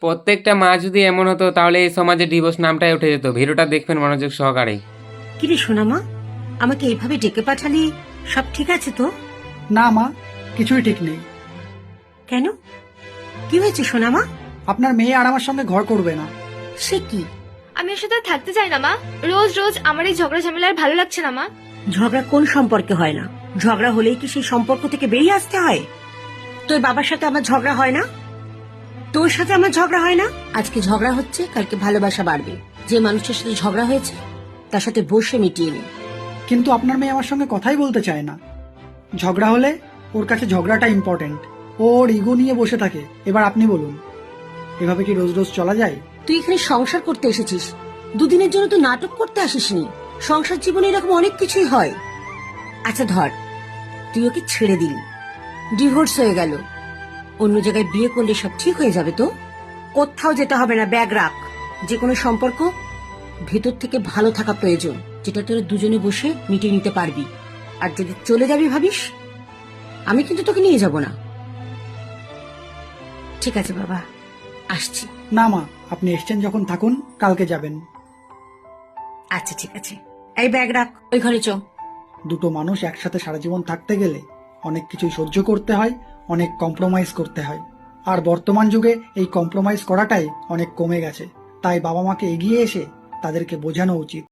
প্রত্যেকটা মা যদি এমন হতো তাহলে এই সমাজে ডিভোর্স নামটাই উঠে যেত। ভিডিওটা দেখবেন মনোযোগ সহকারে। কিরে সোনামা, আমাকে এইভাবে ডেকে পাঠালি, সব ঠিক আছে তো? না মা, কিছুই ঠিক নেই। কেন, কি হয়েছে সোনামা? আপনার মেয়ে আর আমার সঙ্গে ঘর করবে না। সে কি? আমি ওর সাথে আর থাকতে চাই না মা। রোজ রোজ আমার এই ঝগড়া ঝামেলা আর ভালো লাগছে না মা। ঝগড়া কোন সম্পর্কে হয় না? ঝগড়া হলেই কি সেই সম্পর্ক থেকে বেরিয়ে আসতে হয়? তোর বাবার সাথে আমার ঝগড়া হয় না, তোর সাথে আমার ঝগড়া হয় না। আজকে ঝগড়া হচ্ছে, কালকে ভালোবাসা বাড়বে। যে মানুষের সাথে ঝগড়া হয়েছে তার সাথে বসে মিটিয়ে নে। কিন্তু আপনার মেয়ে আমার সঙ্গে কথাই বলতে চায় না। ঝগড়া হলে ওর কাছে ঝগড়াটা ইম্পর্টেন্ট। ও ওর ইগো নিয়ে বসে থাকে। এবার আপনি বলুন, এভাবে কি রোজ রোজ চলা যায়? তুই এখানে সংসার করতে এসেছিস, দুদিনের জন্য তো নাটক করতে আসিসনি। সংসার জীবনে এরকম অনেক কিছুই হয়। আচ্ছা ধর, তুই ওকে ছেড়ে দিলি, ডিভোর্স হয়ে গেল, অন্য জায়গায় বিয়ে করলে সব ঠিক হয়ে যাবে তো? কোথাও যেতে হবে না, ব্যাগ রাখ। যে কোনো সম্পর্ক ভেতর থেকে ভালো থাকা প্রয়োজন, যেটা তোরা দুজনে বসে মিটিয়ে নিতে পারবি। আর যদি চলে যাবি ভাবিস, আমি কিন্তু তোকে নিয়ে যাব না। ঠিক আছে বাবা, আসছি। না মা, আপনি এসছেন যখন থাকুন, কালকে যাবেন। আচ্ছা ঠিক আছে, এই ব্যাগ রাখ, ওই ঘরে চো। দুটো মানুষ একসাথে সারা জীবন থাকতে গেলে অনেক কিছুই সহ্য করতে হয়, অনেক কম্প্রোমাইজ করতে হয়। আর বর্তমান যুগে এই কম্প্রোমাইজ করাটাই অনেক কমে গেছে। তাই বাবা মাকে এগিয়ে এসে তাদেরকে বোঝানো উচিত।